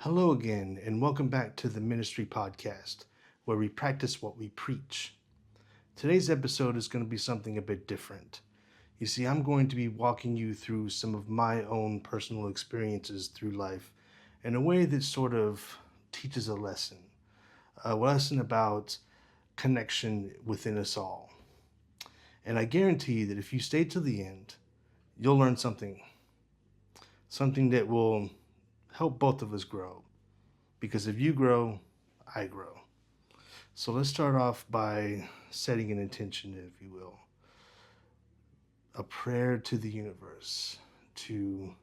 Hello again, and welcome back to the Ministry Podcast, where we practice what we preach. Today's episode is going to be something a bit different. You see, I'm going to be walking you through some of my own personal experiences through life in a way that sort of teaches a lesson about connection within us all. And I guarantee that if you stay to the end, you'll learn something that will help both of us grow. Because if you grow, I grow. So let's start off by setting an intention, if you will, a prayer to the universe to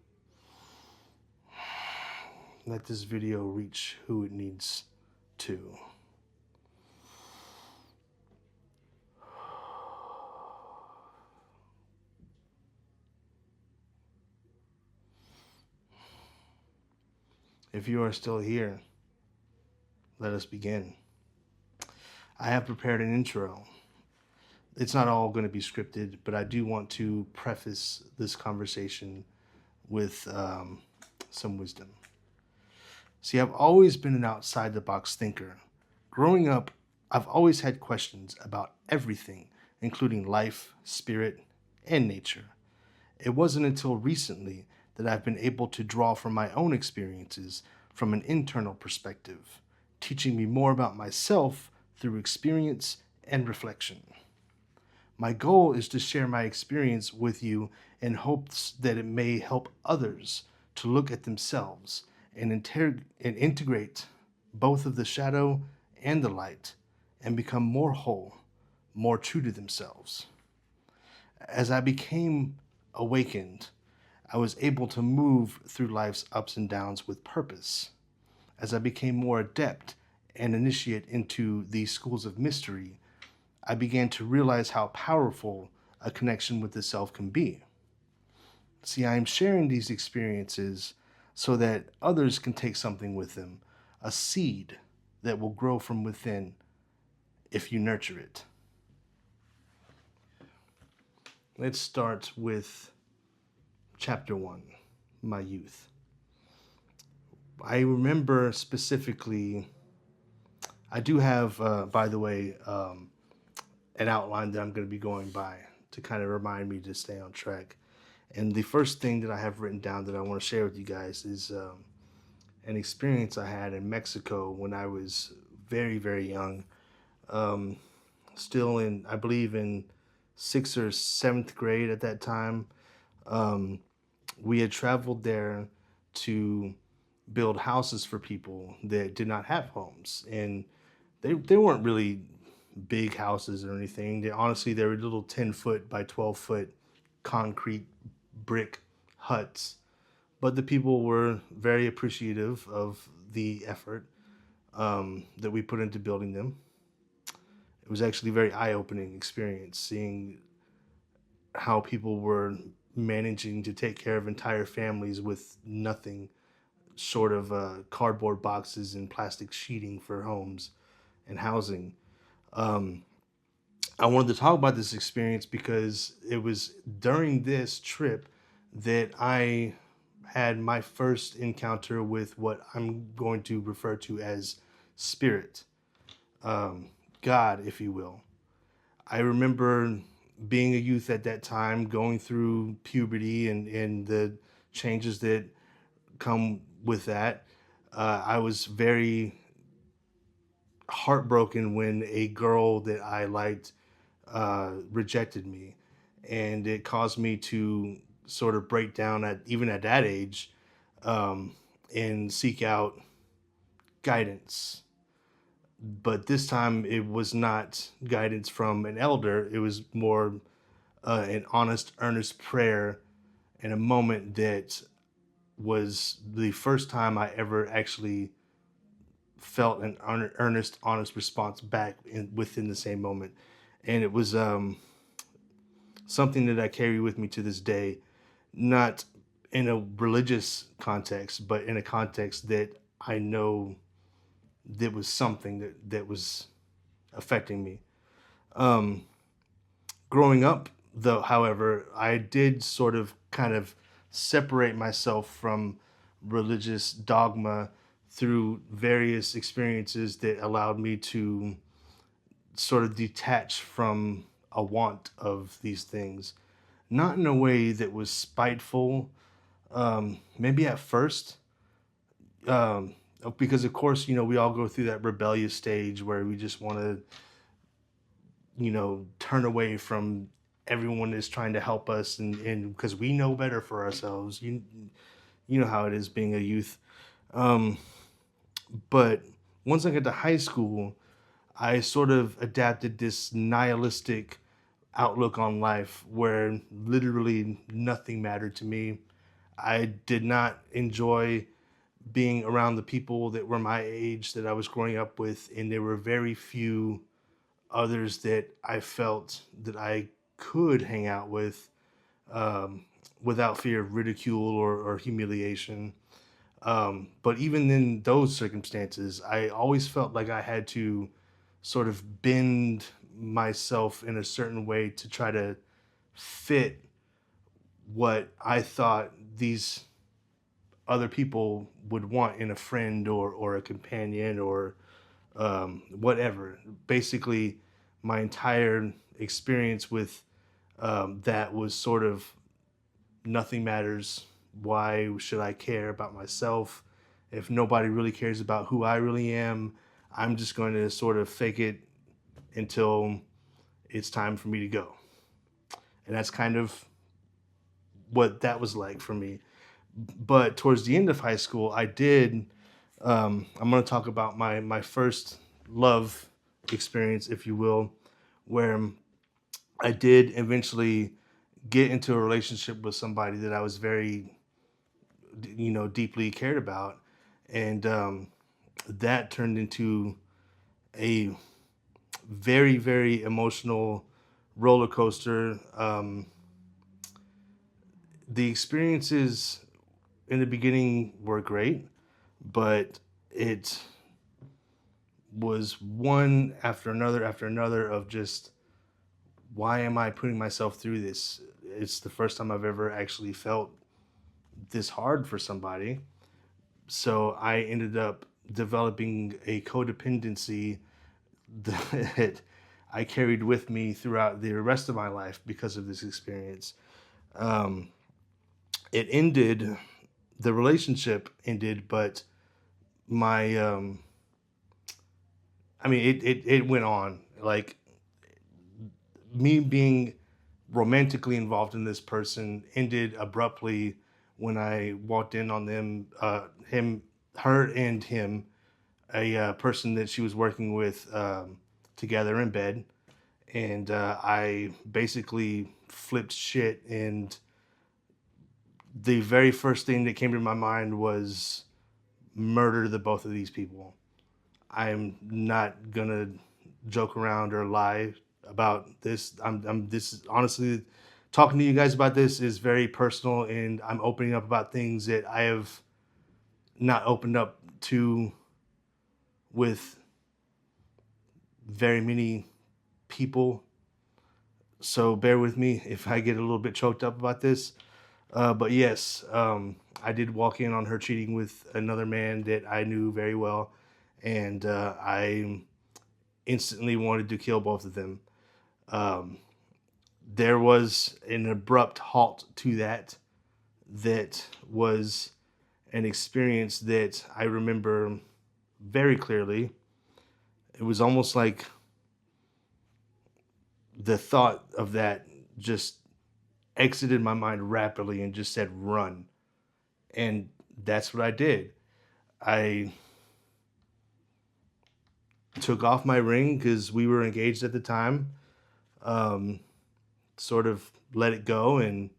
let this video reach who it needs to. If you are still here, let us begin. I have prepared an intro. It's not all going to be scripted, but I do want to preface this conversation with some wisdom. See, I've always been an outside the box thinker. Growing up, I've always had questions about everything, including life, spirit, and nature. It wasn't until recently that I've been able to draw from my own experiences from an internal perspective, teaching me more about myself through experience and reflection. My goal is to share my experience with you in hopes that it may help others to look at themselves and integrate both of the shadow and the light and become more whole, more true to themselves. As I became awakened, I was able to move through life's ups and downs with purpose. As I became more adept and initiate into these schools of mystery, I began to realize how powerful a connection with the self can be. See, I am sharing these experiences so that others can take something with them, a seed that will grow from within if you nurture it. Let's start with Chapter 1, my youth. I remember specifically, I do have, by the way, an outline that I'm going to be going by to kind of remind me to stay on track. And the first thing that I have written down that I want to share with you guys is an experience I had in Mexico when I was very, very young. Still in, I believe, in sixth or seventh grade at that time. We had traveled there to build houses for people that did not have homes. And they weren't really big houses or anything. They were little 10-foot by 12-foot concrete brick huts. But the people were very appreciative of the effort that we put into building them. It was actually a very eye-opening experience seeing how people were managing to take care of entire families with nothing short of cardboard boxes and plastic sheeting for homes and housing. I wanted to talk about this experience because it was during this trip that I had my first encounter with what I'm going to refer to as spirit, God, if you will. I remember being a youth at that time, going through puberty and the changes that come with that. I was very heartbroken when a girl that I liked rejected me, and it caused me to sort of break down even at that age, and seek out guidance. But this time it was not guidance from an elder. It was more an honest, earnest prayer in a moment that was the first time I ever actually felt an earnest, honest response back within the same moment. And it was something that I carry with me to this day, not in a religious context, but in a context that I know that was something that was affecting me. Growing up, though, however, I did sort of kind of separate myself from religious dogma through various experiences that allowed me to sort of detach from a want of these things, not in a way that was spiteful. Maybe at first, um, because of course, we all go through that rebellious stage where we just want to, turn away from everyone that's trying to help us, and because we know better for ourselves. You know how it is being a youth. Um, but once I got to high school, I sort of adapted this nihilistic outlook on life where literally nothing mattered to me. I did not enjoy being around the people that were my age that I was growing up with, and there were very few others that I felt that I could hang out with um, without fear of ridicule or humiliation. But even in those circumstances, I always felt like I had to sort of bend myself in a certain way to try to fit what I thought these other people would want in a friend or a companion or whatever. Basically, my entire experience with that was sort of nothing matters. Why should I care about myself if nobody really cares about who I really am? I'm just going to sort of fake it until it's time for me to go. And that's kind of what that was like for me. But towards the end of high school, I did. I'm going to talk about my first love experience, if you will, where I did eventually get into a relationship with somebody that I was very, deeply cared about, and that turned into a very, very emotional roller coaster. The experiences in the beginning were great, but it was one after another of just, why am I putting myself through this? It's the first time I've ever actually felt this hard for somebody. So I ended up developing a codependency that I carried with me throughout the rest of my life because of this experience. Um, it ended, the relationship ended, but my, it went on. Like, me being romantically involved in this person ended abruptly when I walked in on them, her and him, a person that she was working with, together in bed, and I basically flipped shit. And the very first thing that came to my mind was murder the both of these people. I'm not gonna joke around or lie about this. This is honestly, talking to you guys about this is very personal, and I'm opening up about things that I have not opened up to with very many people. So bear with me if I get a little bit choked up about this. But yes, I did walk in on her cheating with another man that I knew very well, and I instantly wanted to kill both of them. Um, there was an abrupt halt to that. That was an experience that I remember very clearly. It was almost like the thought of that just exited my mind rapidly and just said, run. And that's what I did. I took off my ring because we were engaged at the time, um, sort of let it go, and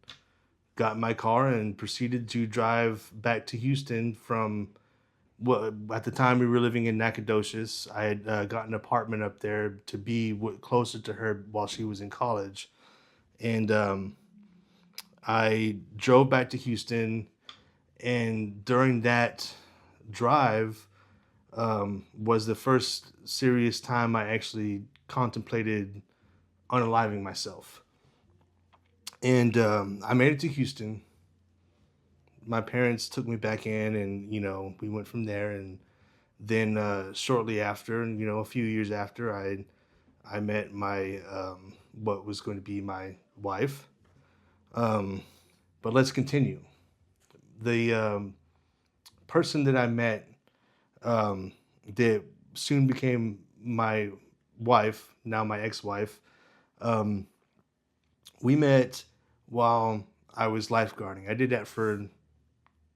got in my car and proceeded to drive back to Houston from, well, at the time we were living in Nacogdoches. I had got an apartment up there to be closer to her while she was in college. And I drove back to Houston, and during that drive was the first serious time I actually contemplated unaliving myself. And I made it to Houston, my parents took me back in, and we went from there. And then shortly after, and a few years after, I met my what was going to be my wife. Um, but let's continue. The person that I met that soon became my wife, now my ex-wife. Um, we met while I was lifeguarding. I did that for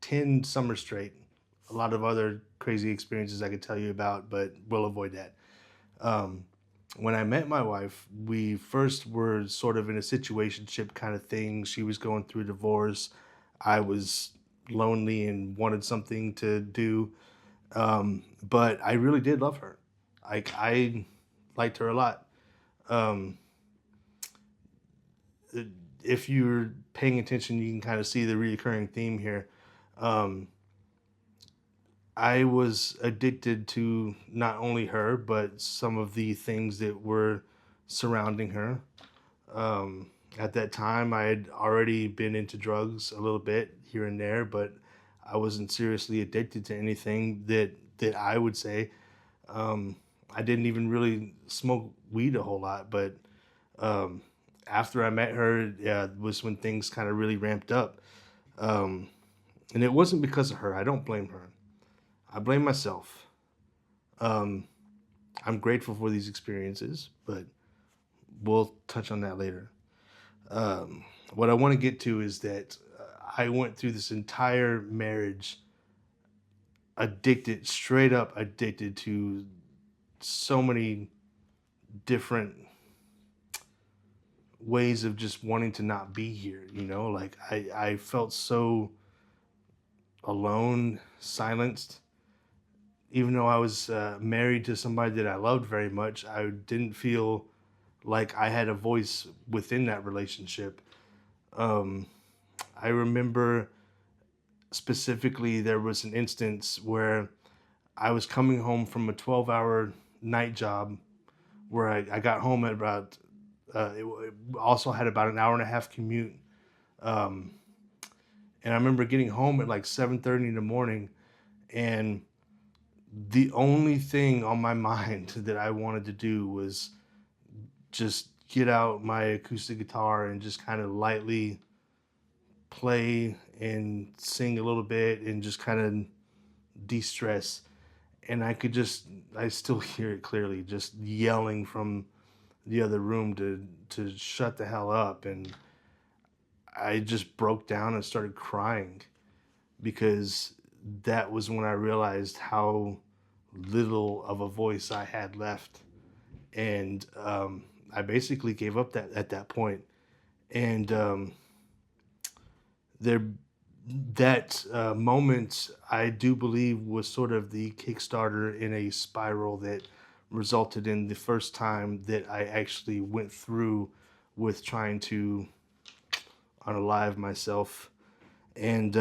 10 summers straight. A lot of other crazy experiences I could tell you about, but we'll avoid that. Um, when I met my wife, we first were sort of in a situationship kind of thing. She was going through a divorce. I was lonely and wanted something to do. But I really did love her. I liked her a lot. Um, if you're paying attention, you can kind of see the reoccurring theme here. Um, I was addicted to not only her, but some of the things that were surrounding her. At that time, I had already been into drugs a little bit here and there, but I wasn't seriously addicted to anything that I would say. Um, I didn't even really smoke weed a whole lot, but um, after I met her, yeah, was when things kind of really ramped up. Um, and it wasn't because of her. I don't blame her. I blame myself. Um, I'm grateful for these experiences, but we'll touch on that later. What I want to get to is that I went through this entire marriage addicted, straight up addicted to so many different ways of just wanting to not be here. Like I felt so alone, silenced. Even though I was married to somebody that I loved very much, I didn't feel like I had a voice within that relationship. Um, I remember specifically there was an instance where I was coming home from a 12-hour night job where I got home at about, it also had about an hour and a half commute. Um, and I remember getting home at like 7:30 in the morning, and the only thing on my mind that I wanted to do was just get out my acoustic guitar and just kind of lightly play and sing a little bit and just kind of de-stress. And I still hear it clearly, just yelling from the other room to shut the hell up. And I just broke down and started crying because that was when I realized how little of a voice I had left. And I basically gave up that at that point. And there, that moment, I do believe, was sort of the Kickstarter in a spiral that resulted in the first time that I actually went through with trying to unalive myself. And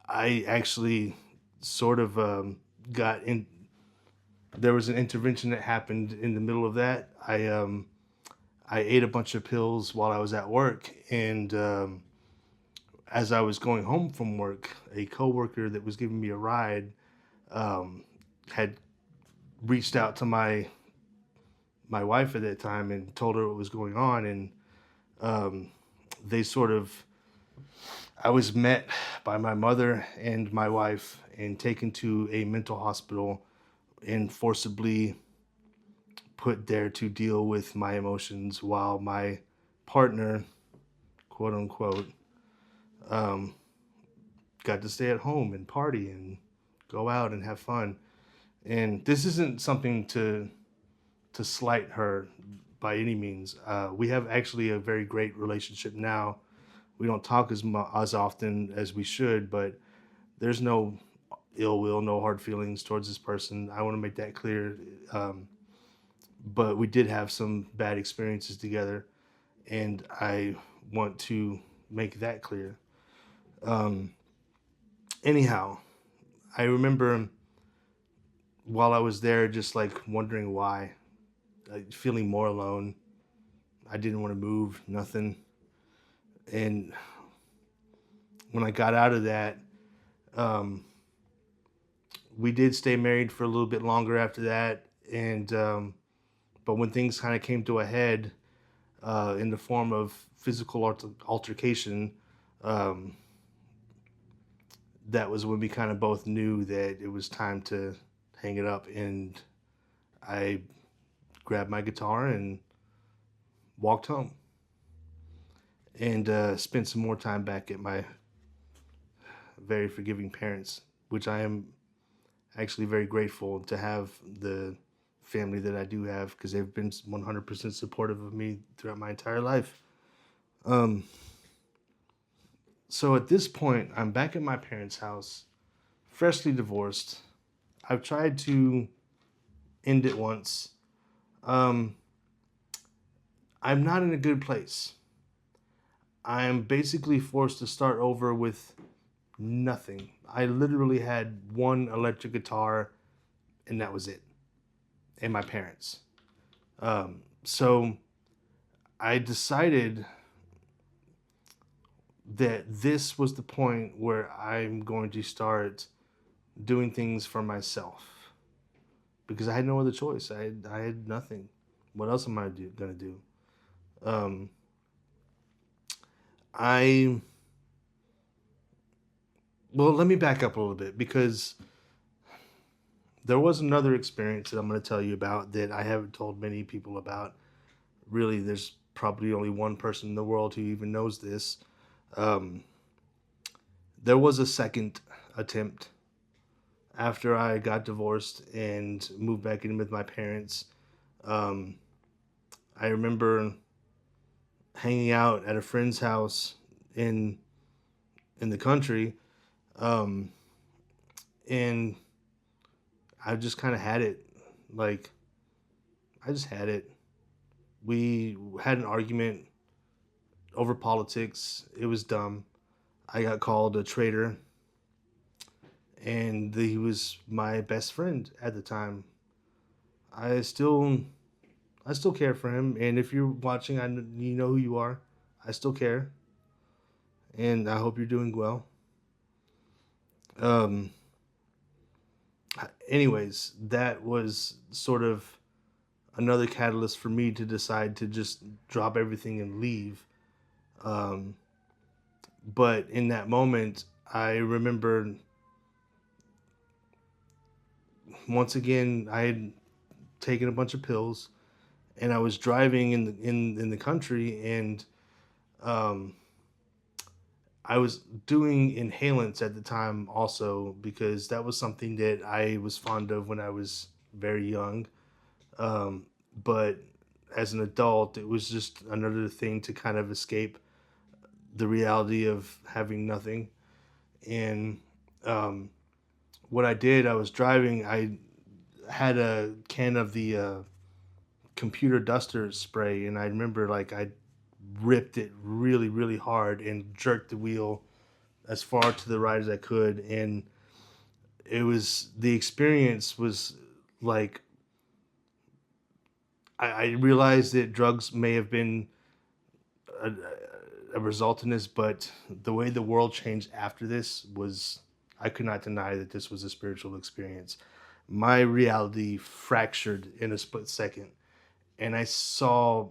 I actually sort of got in. There was an intervention that happened in the middle of that. I ate a bunch of pills while I was at work, and as I was going home from work, a coworker that was giving me a ride um, had reached out to my wife at that time and told her what was going on, and um, they sort of. I was met by my mother and my wife and taken to a mental hospital and forcibly put there to deal with my emotions while my partner, quote unquote, um, got to stay at home and party and go out and have fun. And this isn't something to slight her by any means. We have actually a very great relationship now. We don't talk as often as we should, but there's no ill will, no hard feelings towards this person. I want to make that clear. But we did have some bad experiences together, and I want to make that clear. Um, Anyhow, I remember while I was there, just like wondering why, like feeling more alone. I didn't want to move, nothing. And when I got out of that, um, we did stay married for a little bit longer after that, and but when things kind of came to a head in the form of physical altercation, um, that was when we kind of both knew that it was time to hang it up, and I grabbed my guitar and walked home and spent some more time back at my very forgiving parents, which I am actually very grateful to have the family that I do have, because they've been 100% supportive of me throughout my entire life. Um, so at this point, I'm back at my parents' house, freshly divorced. I've tried to end it once. Um, I'm not in a good place. I'm basically forced to start over with nothing. I literally had one electric guitar, and that was it, and my parents. So I decided that this was the point where I'm going to start doing things for myself, because I had no other choice. I had nothing. What else am I gonna do? Um, I well, let me back up a little bit, because there was another experience that I'm going to tell you about that I haven't told many people about. Really, there's probably only one person in the world who even knows this. Um, there was a second attempt after I got divorced and moved back in with my parents. Um, I remember hanging out at a friend's house in in the country, um, and I just kind of had it. Like, I just had it. We had an argument over politics. It was dumb. I got called a traitor, and he was my best friend at the time. I still, I still care for him, and if you're watching, you know who you are. I still care, and I hope you're doing well. Um, anyways, that was sort of another catalyst for me to decide to just drop everything and leave. Um, but in that moment, I remember once again I had taken a bunch of pills, and I was driving in the country, and um, I was doing inhalants at the time also, because that was something that I was fond of when I was very young. Um, but as an adult, it was just another thing to kind of escape the reality of having nothing. And um, what I did, I was driving. I had a can of the computer duster spray, and I remember like I ripped it really, really hard and jerked the wheel as far to the right as I could. And it was the experience was like I realized that drugs may have been a, a result in this, but the way the world changed after this was, I could not deny that this was a spiritual experience. My reality fractured in a split second, and I saw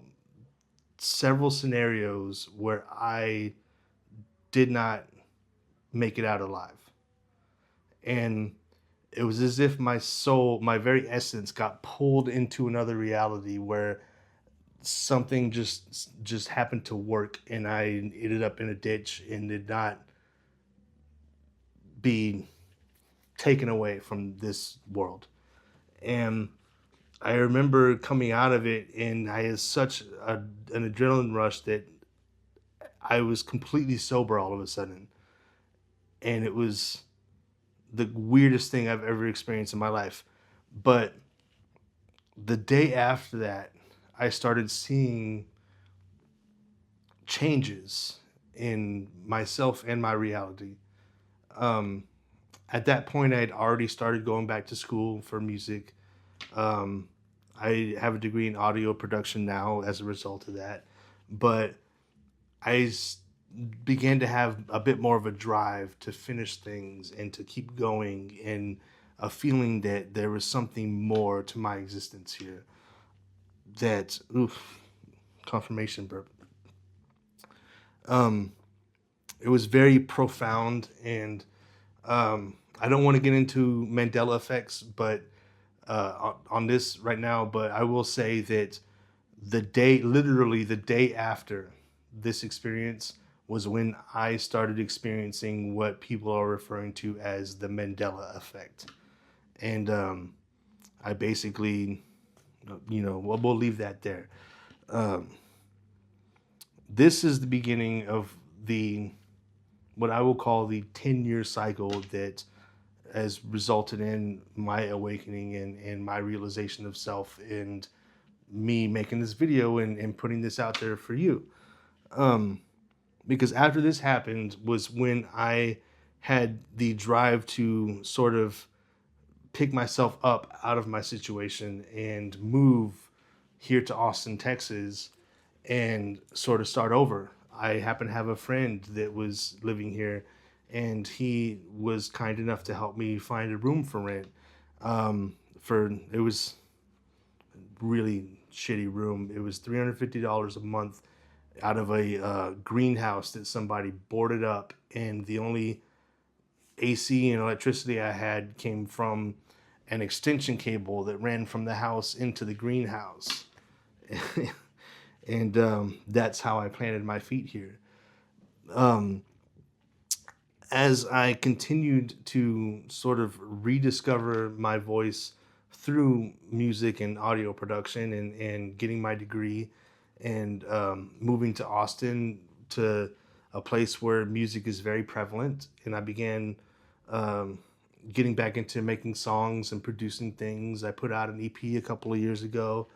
several scenarios where I did not make it out alive. And it was as if my soul, my very essence, got pulled into another reality where something just happened to work, and I ended up in a ditch and did not be taken away from this world. And I remember coming out of it, and I had such an adrenaline rush that I was completely sober all of a sudden. And it was the weirdest thing I've ever experienced in my life. But the day after that, I started seeing changes in myself and my reality. Um, at that point, I had already started going back to school for music. Um, I have a degree in audio production now as a result of that. But I began to have a bit more of a drive to finish things and to keep going, and a feeling that there was something more to my existence here. That, oof, confirmation burp. Um, it was very profound, and I don't want to get into Mandela effects, but on this right now. But I will say that literally the day after this experience, was when I started experiencing what people are referring to as the Mandela effect. And I basically, we'll leave that there. Um, this is the beginning of the what I will call the 10-year cycle that has resulted in my awakening and my realization of self, and me making this video and putting this out there for you. Um, because after this happened was when I had the drive to sort of pick myself up out of my situation and move here to Austin, Texas, and sort of start over. I happen to have a friend that was living here, and he was kind enough to help me find a room for rent. For it was really shitty room. It was $350 a month out of a greenhouse that somebody boarded up, and the only AC and electricity I had came from an extension cable that ran from the house into the greenhouse. And that's how I planted my feet here. Um, as I continued to sort of rediscover my voice through music and audio production, and getting my degree, and moving to Austin, to a place where music is very prevalent, and I began um, getting back into making songs and producing things. I put out an EP a couple of years ago.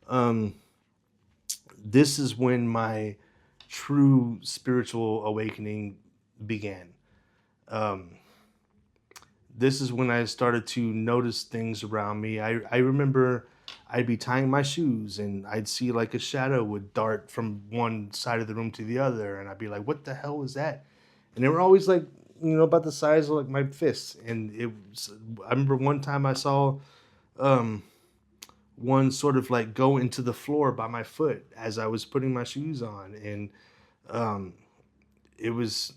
Um, this is when my true spiritual awakening began. Um, this is when I started to notice things around me. I remember I'd be tying my shoes, and I'd see like a shadow would dart from one side of the room to the other, and I'd be like, what the hell was that? And they were always like, about the size of like my fists. And I remember one time I saw um, one sort of like go into the floor by my foot as I was putting my shoes on. And um, it was,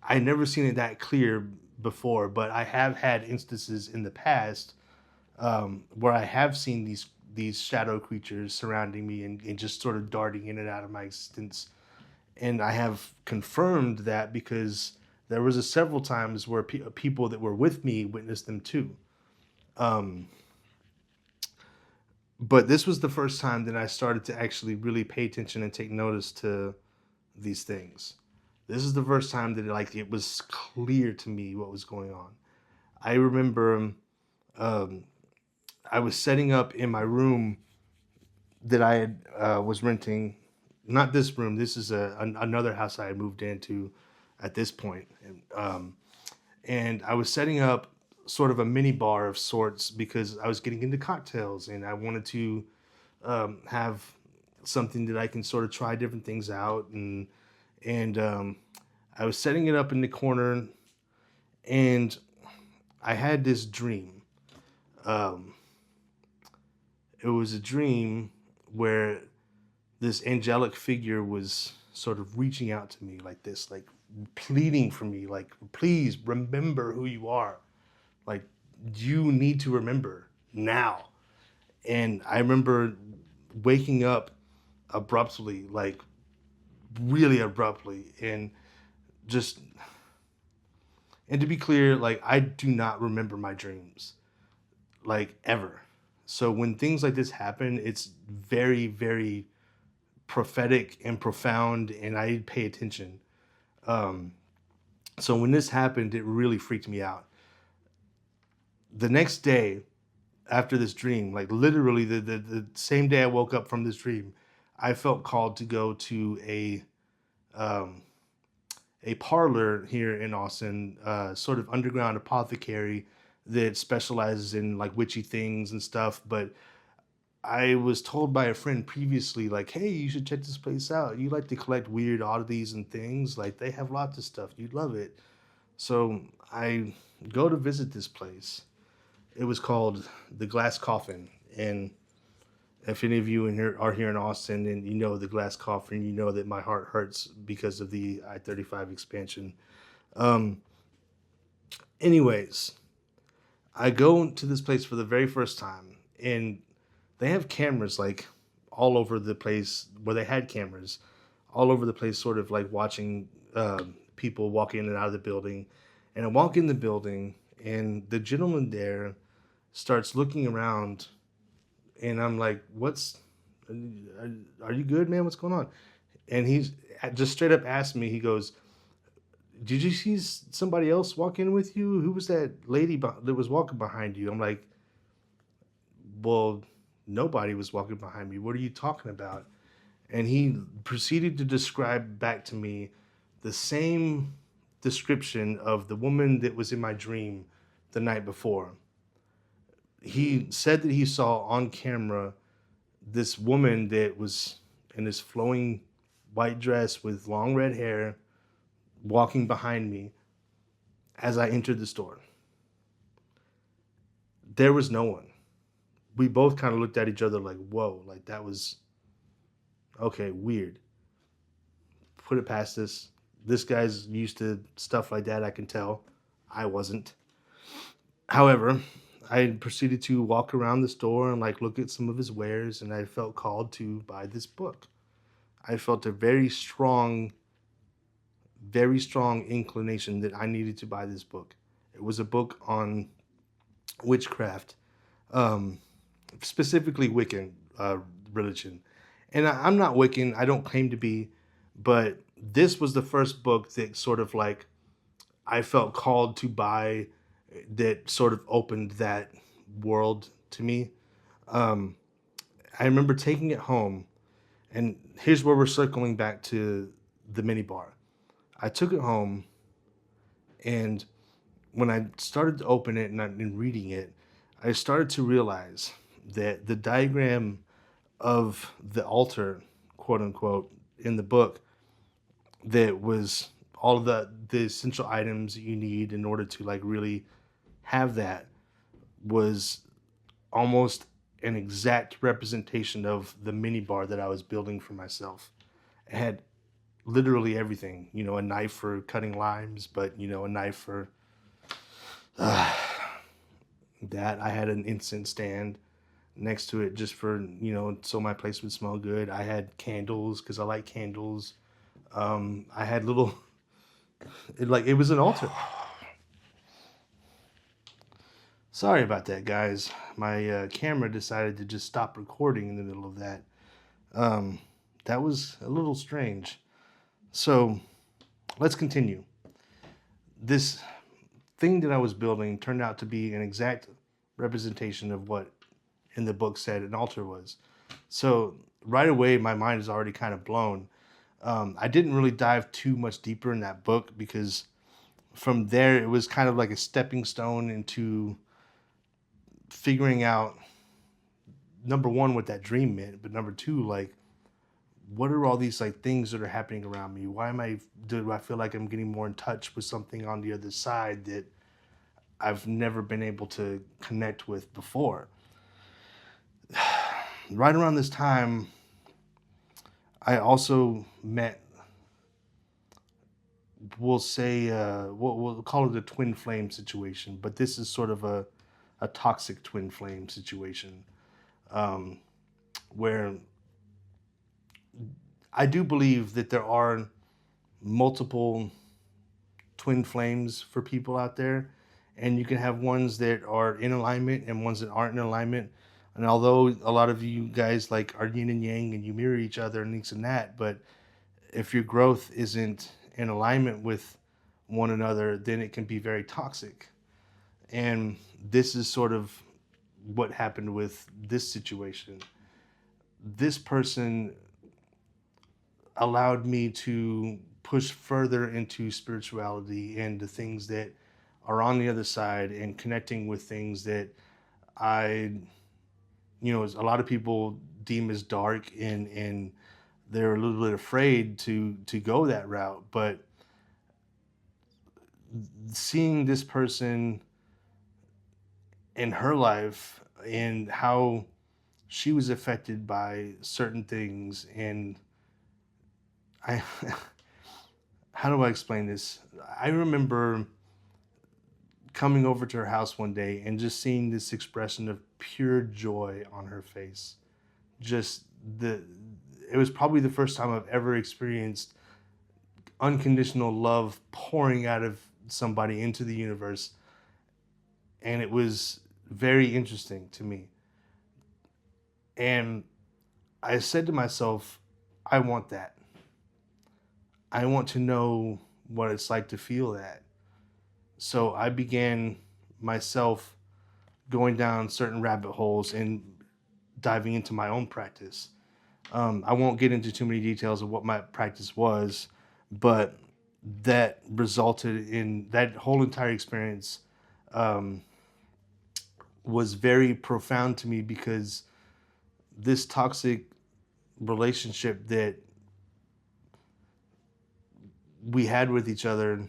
I never seen it that clear before, but I have had instances in the past where I have seen these shadow creatures surrounding me, and just sort of darting in and out of my existence. And I have confirmed that because there was several times where people that were with me witnessed them too. Um, but this was the first time that I started to actually really pay attention and take notice to these things. This is the first time that it was clear to me what was going on. I remember um, I was setting up in my room that I had was renting. Not this room. This is another house I had moved into at this point. And I was setting up sort of a mini bar of sorts because I was getting into cocktails, and I wanted to have something that I can sort of try different things out. And I was setting it up in the corner, and I had this dream. Um, it was a dream where this angelic figure was sort of reaching out to me like this, like pleading for me, like, please remember who you are. Like, you need to remember now. And I remember waking up abruptly, like really abruptly, just, and to be clear, like, I do not remember my dreams, like, ever. So when things like this happen, it's very, very prophetic and profound, and I pay attention. Um, so when this happened, it really freaked me out. The next day after this dream, like literally the same day I woke up from this dream, I felt called to go to um, a parlor here in Austin, sort of underground apothecary that specializes in like witchy things and stuff. But I was told by a friend previously, like, hey, you should check this place out. You like to collect weird oddities and things. Like, they have lots of stuff. You'd love it. So I go to visit this place. It was called the Glass Coffin. And if any of you in here are here in Austin and you know the Glass Coffin, you know that my heart hurts because of the I-35 expansion. Um, anyways, I go to this place for the very first time, and they have cameras like all over the place where they had cameras all over the place, sort of like watching people walk in and out of the building. And I walk in the building, and the gentleman there starts looking around, and I'm like, "What's? Are you good, man? What's going on?" And he's just straight up asked me. He goes, "Did you see somebody else walk in with you? Who was that lady that was walking behind you?" I'm like, "Well, nobody was walking behind me. What are you talking about?" And he proceeded to describe back to me the same description of the woman that was in my dream the night before. He said that he saw on camera this woman that was in this flowing white dress with long red hair walking behind me as I entered the store. There was no one. We both kind of looked at each other like, whoa, like that was okay, weird. Put it past this. This guy's used to stuff like that, I can tell. I wasn't. However, I proceeded to walk around the store and like look at some of his wares, and I felt called to buy this book. I felt a very strong inclination that I needed to buy this book. It was a book on witchcraft, um, specifically Wiccan religion. And I'm not Wiccan, I don't claim to be, but this was the first book that sort of like I felt called to buy that sort of opened that world to me. Um, I remember taking it home, and here's where we're circling back to the minibar. I took it home, and when I started to open it and reading it, I started to realize that the diagram of the altar, quote unquote, in the book, that was all of the essential items that you need in order to like really have that, was almost an exact representation of the mini bar that I was building for myself. It had literally everything, you know, a knife for cutting limes, but you know, a knife for uh, that. I had an incense stand next to it just for, you know, so my place would smell good. I had candles because I like candles. I had little, it was an altar. Sorry about that, guys. My camera decided to just stop recording in the middle of that. Um, that was a little strange. So let's continue. This thing that I was building turned out to be an exact representation of what in the book said an altar was. So right away, my mind is already kind of blown. I didn't really dive too much deeper in that book because from there, it was kind of like a stepping stone into figuring out, number one, what that dream meant, but number two, like, what are all these like things that are happening around me? Do I feel like I'm getting more in touch with something on the other side that I've never been able to connect with before? Right around this time, I also met, we'll say, we'll call it a twin flame situation, but this is sort of a toxic twin flame situation, um, where I do believe that there are multiple twin flames for people out there, and you can have ones that are in alignment and ones that aren't in alignment. And although a lot of you guys like are yin and yang and you mirror each other and this and that, but if your growth isn't in alignment with one another, then it can be very toxic. And this is sort of what happened with this situation. This person allowed me to push further into spirituality and the things that are on the other side and connecting with things that I, a lot of people deem as dark, and they're a little bit afraid to go that route. But seeing this person in her life and how she was affected by certain things, and I how do I explain this? I remember coming over to her house one day and just seeing this expression of pure joy on her face. Just the It was probably the first time I've ever experienced unconditional love pouring out of somebody into the universe, and it was very interesting to me. And I said to myself, I want that. I want to know what it's like to feel that. So I began myself going down certain rabbit holes and diving into my own practice. I won't get into too many details of what my practice was, but that resulted in that whole entire experience um, was very profound to me, because this toxic relationship that we had with each other,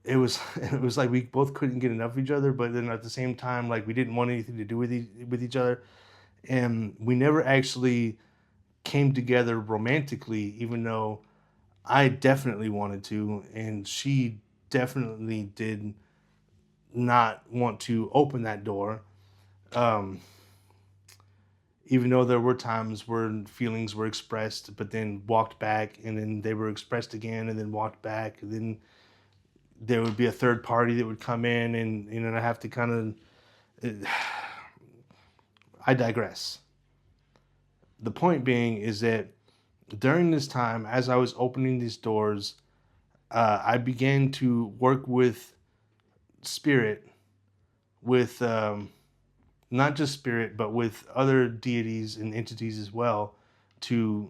it was like we both couldn't get enough of each other, but then at the same time, like, we didn't want anything to do with each other, and we never actually came together romantically, even though I definitely wanted to, and she definitely did not want to open that door. Um, Even though there were times where feelings were expressed, but then walked back, and then they were expressed again, and then walked back, and then there would be a third party that would come in, and I have to kind of, I digress. The point being is that during this time, as I was opening these doors, I began to work with spirit, with not just spirit, but with other deities and entities as well, to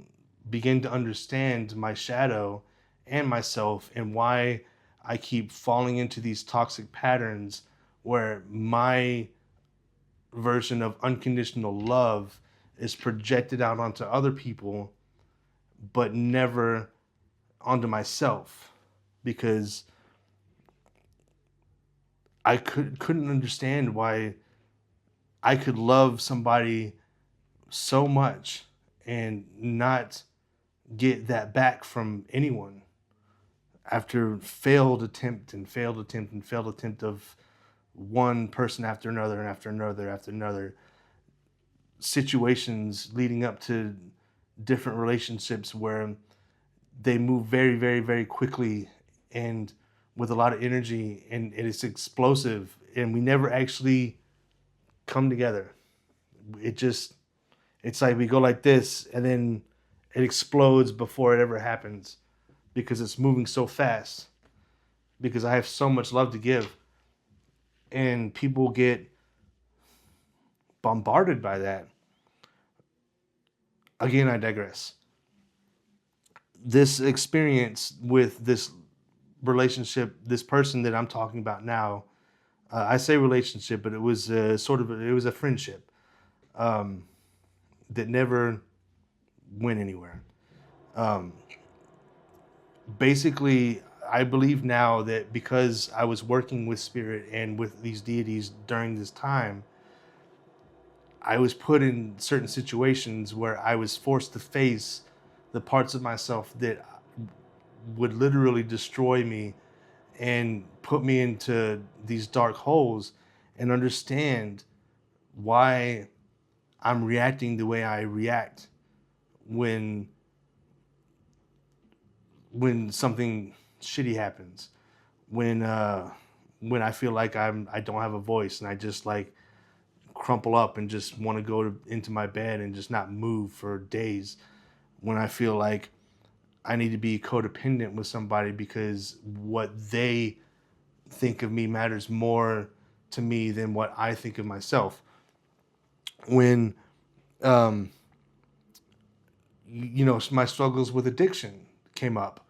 begin to understand my shadow and myself, and why I keep falling into these toxic patterns where my version of unconditional love is projected out onto other people, but never onto myself, because I couldn't understand why I could love somebody so much and not get that back from anyone after failed attempt and failed attempt and failed attempt of one person after another and after another, situations leading up to different relationships where they move very, very, very quickly and with a lot of energy, and it's explosive, and we never actually come together. It's like we go like this, and then it explodes before it ever happens, because it's moving so fast, because I have so much love to give, and people get bombarded by that. Again, I digress. This experience with this relationship, this person that I'm talking about now, I say relationship, but it was it was a friendship that never went anywhere. Um, Basically, I believe now that because I was working with spirit and with these deities during this time, I was put in certain situations where I was forced to face the parts of myself that would literally destroy me and put me into these dark holes, and understand why I'm reacting the way I react when something shitty happens, when I feel like I don't have a voice, and I just like crumple up and just want to go into my bed and just not move for days, when I feel like I need to be codependent with somebody because what they think of me matters more to me than what I think of myself. When um, my struggles with addiction came up,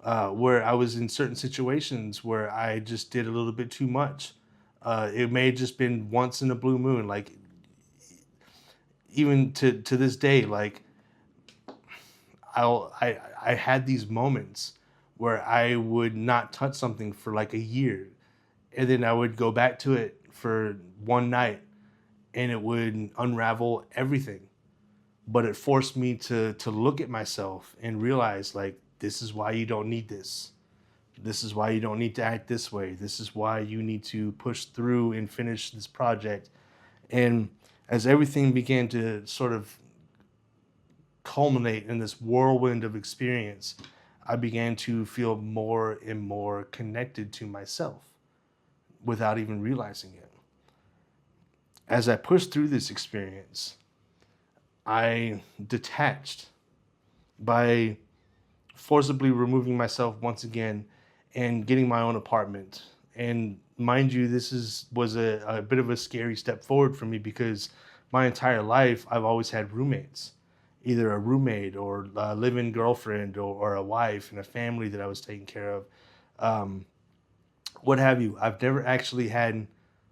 where I was in certain situations where I just did a little bit too much. It may have just been once in a blue moon. Like, even to this day, like I had these moments where I would not touch something for like a year, and then I would go back to it for one night, and it would unravel everything. But it forced me to look at myself and realize, like, this is why you don't need this. This is why you don't need to act this way. This is why you need to push through and finish this project. And as everything began to sort of culminate in this whirlwind of experience, I began to feel more and more connected to myself without even realizing it. As I pushed through this experience, I detached by forcibly removing myself once again and getting my own apartment. And mind you, was a bit of a scary step forward for me because my entire life I've always had roommates, either a roommate or a live-in girlfriend or a wife and a family that I was taking care of, um, what have you. I've never actually had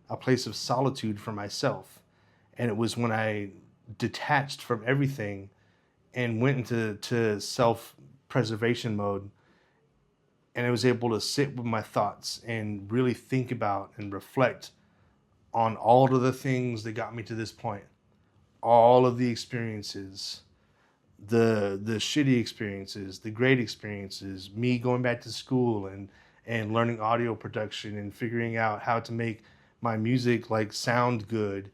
a place of solitude for myself. And it was when I detached from everything and went into self-preservation mode, and I was able to sit with my thoughts and really think about and reflect on all of the things that got me to this point, all of the experiences, the shitty experiences, the great experiences, me going back to school and learning audio production and figuring out how to make my music like sound good,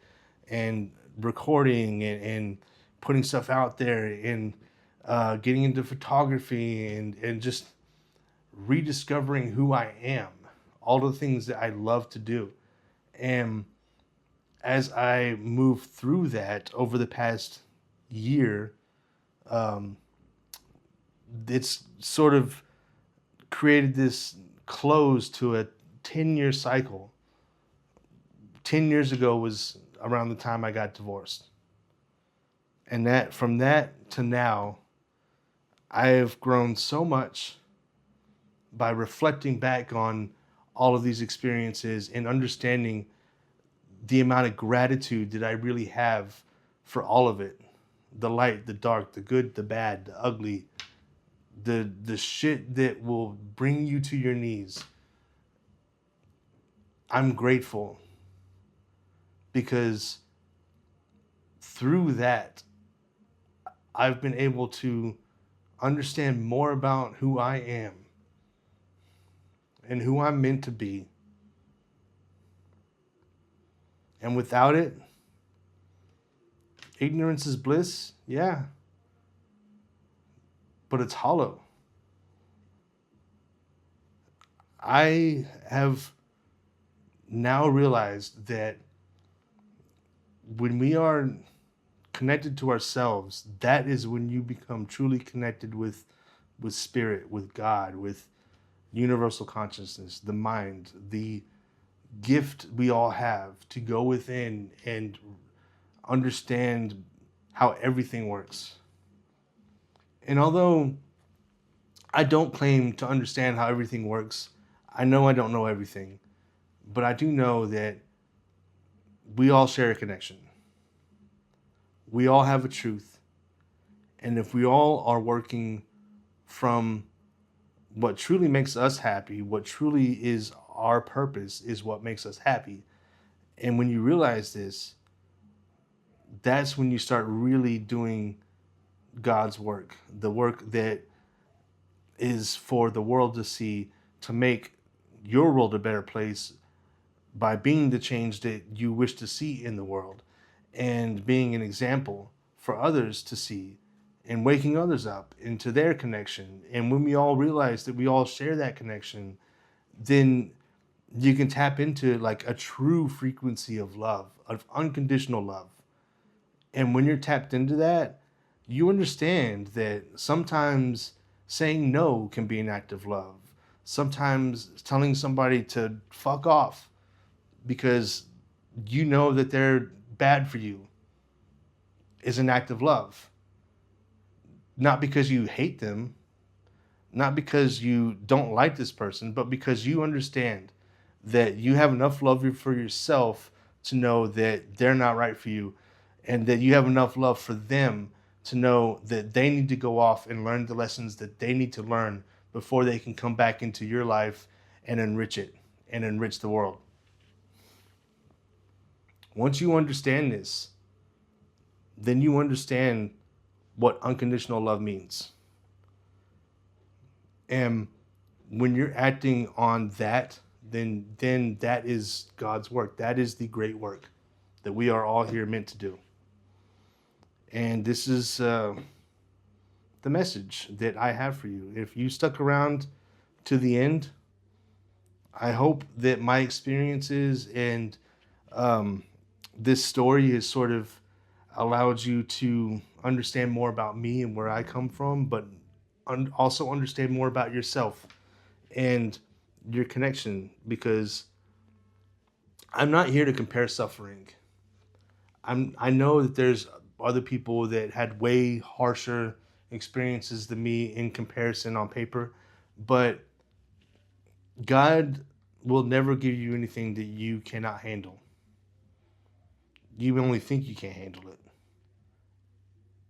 and recording and putting stuff out there, and getting into photography and just rediscovering who I am, all the things that I love to do. And as I moved through that over the past year, um, it's sort of created this close to a 10-year cycle. 10 years ago was around the time I got divorced. And that from that to now, I have grown so much by reflecting back on all of these experiences and understanding the amount of gratitude that I really have for all of it. The light, the dark, the good, the bad, the ugly, the shit that will bring you to your knees. I'm grateful because through that, I've been able to understand more about who I am and who I'm meant to be. And without it, ignorance is bliss, yeah, but it's hollow. I have now realized that when we are connected to ourselves, that is when you become truly connected with spirit, with God, with universal consciousness, the mind, the gift we all have to go within and understand how everything works. And although I don't claim to understand how everything works, I know I don't know everything, but I do know that we all share a connection. We all have a truth. And if we all are working from what truly makes us happy, what truly is our purpose, is what makes us happy. And when you realize this, that's when you start really doing God's work, the work that is for the world to see, to make your world a better place by being the change that you wish to see in the world and being an example for others to see and waking others up into their connection. And when we all realize that we all share that connection, then you can tap into like a true frequency of love, of unconditional love. And when you're tapped into that, you understand that sometimes saying no can be an act of love. Sometimes telling somebody to fuck off because you know that they're bad for you is an act of love. Not because you hate them, not because you don't like this person, but because you understand that you have enough love for yourself to know that they're not right for you. and that you have enough love for them to know that they need to go off and learn the lessons that they need to learn before they can come back into your life and enrich it and enrich the world. Once you understand this, then you understand what unconditional love means. And when you're acting on that, then that is God's work. That is the great work that we are all here meant to do. And this is the message that I have for you. If you stuck around to the end, I hope that my experiences and this story has sort of allowed you to understand more about me and where I come from, but also understand more about yourself and your connection, because I'm not here to compare suffering. I know that there's other people that had way harsher experiences than me in comparison on paper, but God will never give you anything that you cannot handle. You only think you can't handle it.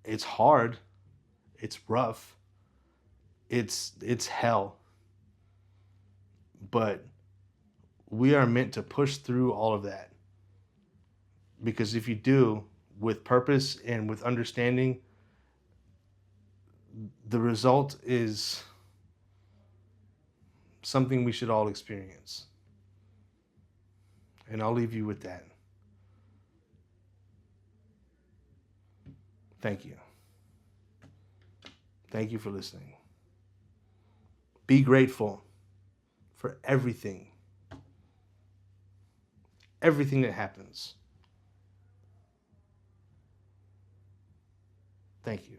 It's hard. It's rough. It's hell. But we are meant to push through all of that. Because if you do, with purpose and with understanding, the result is something we should all experience. And I'll leave you with that. Thank you. Thank you for listening. Be grateful for everything. Everything that happens. Thank you.